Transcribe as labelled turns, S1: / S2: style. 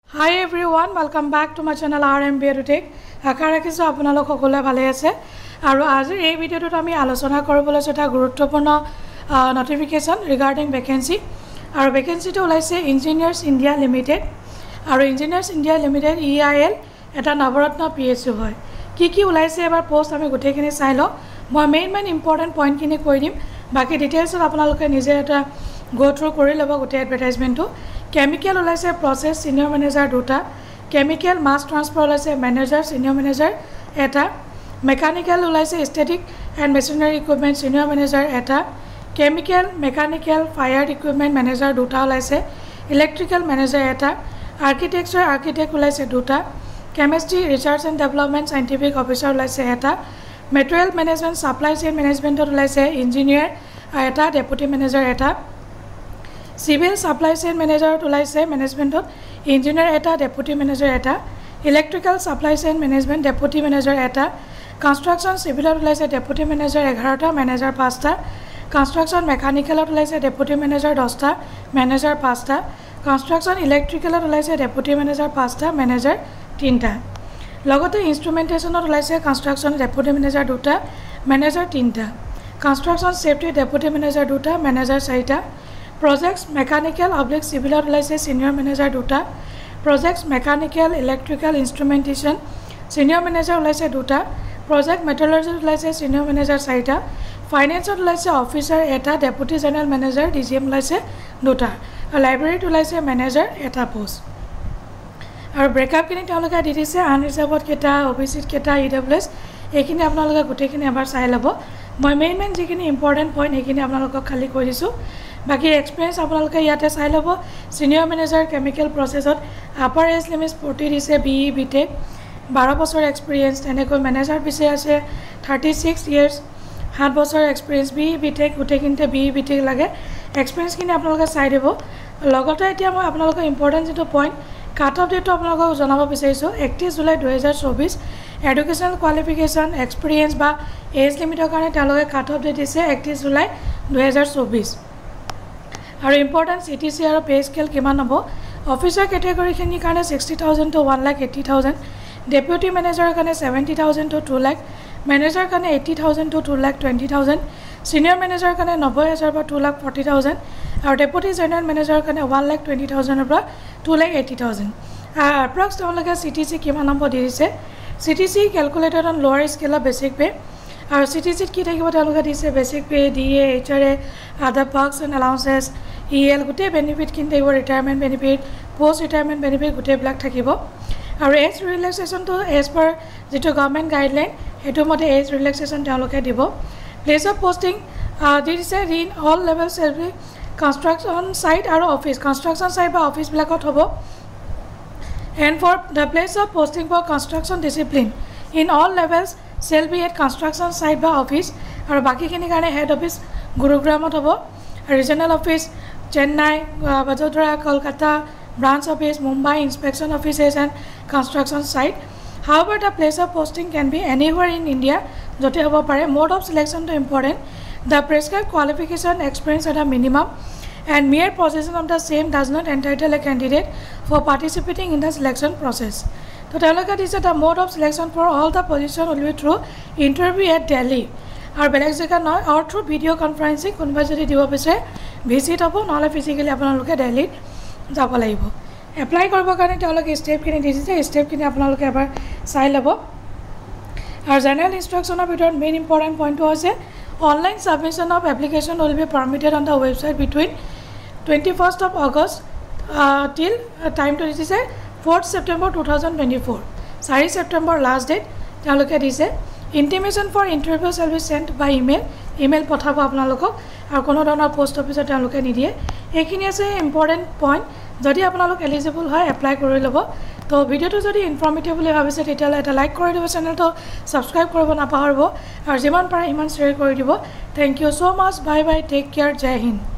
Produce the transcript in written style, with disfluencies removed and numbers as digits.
S1: Hi everyone, welcome back to my channel RM Beauty. আশা ৰাখিছো আপোনালোক সকলোৱে ভালে আছে আৰু আজি এই ভিডিওটোত আমি আলোচনা কৰিবলৈ এটা গুৰুত্বপূৰ্ণ নোটিফিকেশন ৰিগাৰ্ডিং ভ্যাকেন্সি আৰু ভ্যাকেন্সিটো ওলাইছে ইঞ্জিনিয়াৰ্স ইণ্ডিয়া লিমিটেড আৰু ইঞ্জিনিয়াৰ্স ইণ্ডিয়া লিমিটেড EIL এটা নৱৰত্ন PSU হয় কি ওলাইছে এবাৰ পোষ্ট আমি গোটেইখিনি চাই লওঁ মই মেইন ইম্পৰ্টেন্ট পইণ্ট খিনি কৈ দিম বাকি ডিটেইলছত আপোনালোকে নিজে এটা গো থ্ৰু কৰি ল'ব গোটেই এডভাৰটাইজমেন্টটো কেমিক্যাল ওলাইছে প্ৰসেস সিনিয়ৰ ম্যানেজাৰ দুটা কেমিক্যাল মাস ট্ৰান্সফাৰ ওলাইছে ম্যানেজাৰ সিনিয়ৰ ম্যানেজাৰ এটা মেকানিক্যাল ওলাইছে static and machinery equipment senior manager এটা chemical mechanical fire equipment manager দুটা ওলাইছে ইলেক্ট্ৰিক্যাল ম্যানেজাৰ এটা আৰ্কিটেক্সাৰ আৰ্কিটেক্ট ওলাইছে দুটা chemistry research and development scientific officer ওলাইছে এটা মেটেৰিয়েল ম্যানেজমেন্ট সাপ্লাই চেইন ম্যানেজমেন্টত ওলাইছে ইঞ্জিনিয়াৰ এটা ডেপুটি ম্যানেজাৰ এটা Civil Supply Chain Manager ওলাইছে ম্যানেজমেন্টত ইঞ্জিনিয়াৰ এটা ডেপুটি ম্যানেজাৰ এটা electrical supply chain management deputy manager এটা কনস্ট্ৰাকচন সিভিলত ওলাইছে ডেপুটি ম্যানেজাৰ 11টা ম্যানেজাৰ 5টা কনস্ট্ৰাকচন মেকানিক্যালত ওলাইছে ডেপুটি ম্যানেজাৰ 10টা ম্যানেজাৰ 5টা কনস্ট্ৰাকচন ইলেক্ট্ৰিক্যালত ওলাইছে ডেপুটি ম্যানেজাৰ 5টা ম্যানেজাৰ 3টা লগতে ইনস্ট্ৰুমেন্টেশনত ওলাইছে কনস্ট্ৰাকচন ডেপুটি ম্যানেজাৰ 2টা ম্যানেজাৰ 3টা কনস্ট্ৰাকচন সেফটি ডেপুটি ম্যানেজাৰ 2টা ম্যানেজাৰ 4টা Projects Mechanical Oblique Civil ওলাইছে Senior Manager দুটা Projects Mechanical Electrical Instrumentation Senior Manager ওলাইছে দুটা Project Metallurgy ওলাইছে Senior Manager 4টা Finance ওলাইছে Officer এটা Deputy General Manager DGM ওলাইছে দুটা Library ওলাইছে Manager এটা পোষ্ট আৰু ব্ৰেকআপ কিনি তেওঁলোকে দি দিছে আনৰিজাৰ্ভড কেটা OBC কেটা EWS এইখিনি আপোনালোকে গোটেইখিনি এবাৰ চাই ল'ব মই মেইন যিখিনি ইম্পৰ্টেন্ট পইণ্ট এইখিনি আপোনালোকক খালি কৈ দিছো বাকি এক্সপেৰিয়েন্স আপোনালোকে ইয়াতে চাই ল'ব সিনিয়ৰ ম্যানেজাৰ কেমিক্যাল প্ৰসেছত আপাৰ এজ লিমিট 40 দিছে BE BTech 12 বছৰ এক্সপেৰিয়েন্স এনেকৈ ম্যানেজাৰ পিছে আছে 36 ইয়াৰ্স 7 বছৰ experience BE BTech গোটেইখিনিতে BE BTech লাগে এক্সপেৰিয়েন্স কিনি আপোনালোকে চাই দিব লগতে এতিয়া মই আপোনালোকক ইম্পৰ্টেন্ট যেটো পইণ্ট কাট অফ ডেটটো আপোনালোকক জনাব বিচাৰিছো 31 জুলাই 2024 এডুকেশনাল কোৱালিফিকেশন এক্সপেৰিয়েন্স বা এজ লিমিটৰ কাৰণে তেওঁলোকে কাট অফ ডেট দিছে 31 জুলাই 2024 আৰু ইম্পৰ্টেন্ট CTC আৰু পে স্কেল কিমান হ'ব অফিচাৰ ক্যাটাগৰী খিনিৰ কাৰণে 60000 to 180000 ডেপুটি ম্যানেজাৰৰ কাৰণে 70000 to 2 লাখ ম্যানেজাৰ কাৰণে 80000 to 220000 সিনিয়ৰ ম্যানেজাৰৰ কাৰণে 90000 পৰা 240000 আৰু ডেপুটি জেনাৰেল ম্যানেজাৰৰ কাৰণে 120000 পৰা 280000 approx তেওঁলোকে CTC কিমান হ'ব দিছে CTC calculated on lower scale of basic pay আৰু CTC কি থাকিব তেওঁলোকে দিছে basic pay DA HRA other perks and allowances EL গুটে বেনিফিট কিন থাকিব retirement benefit post retirement benefit গুটে ব্লক থাকিব আৰু এজ ৰিলেক্সেশন তো এজ পাৰ যেটো গভৰ্নমেন্ট গাইডলাইন হেতু মতে এজ ৰিলেক্সেশন তেওঁলোকে দিব প্লেস অফ পোস্টিং দিছে in all levels every construction site আৰু অফিস কনস্ট্ৰাকচন সাইট বা অফিস ব্লকত হ'ব and for the place of posting for construction discipline in all levels shall be at construction site by office aru baki kini kane head office Gurugramot hobo regional office Chennai Vadodara Kolkata branch office Mumbai inspection offices and construction site however the place of posting can be anywhere in India jote hobo pare mode of selection to important the prescribed qualification experience at a minimum and mere possession of the same does not entitle a candidate for participating in the selection process. So, তেওঁলোকে দিছে the mode of selection for all the position will be through interview at Delhi. আৰু বেলেগ জেগা নহয় or through video conferencing কোনবা যদি দিব বিচাৰে ভিজিট হ'ব নহলে ফিজিক্যালি আপোনালোকে দিল্লীত যাব লাগিব এপ্লাই কৰিব কাৰণে তেওঁলোকে স্টেপ কিনি দিছে স্টেপ কিনি আপোনালোকে এবাৰ চাই ল'ব আৰু জেনাৰেল ইনষ্ট্ৰাকচনৰ ভিতৰত মেইন ইম্পৰ্টেন্ট পইণ্টটো হৈছে online submission of application will be permitted on the website between 21st of August till time to this is 4th September 2024 4 September last date তেওঁলোকে দিছে intimation for interview shall be sent by email পঠাব আপোনালোকক আৰু কোনো ধৰণৰ post অফিচত তেওঁলোকে নিদিয়ে এইখিনি আছে ইম্পৰ্টেন্ট পইণ্ট যদি আপোনালোক এলিজিবল হয় এপ্লাই কৰি ল'ব তো ভিডিওটো যদি ইনফৰ্মেটিভ বুলি ভাবিছে তেতিয়ালে এটা লাইক কৰি দিব চেনেলটো সাবস্ক্ৰাইব কৰিব নাপাহৰিব আৰু যিমান পাৰে ইমান শেয়াৰ কৰি দিব thank you so much bye bye take care জয় হিন্দ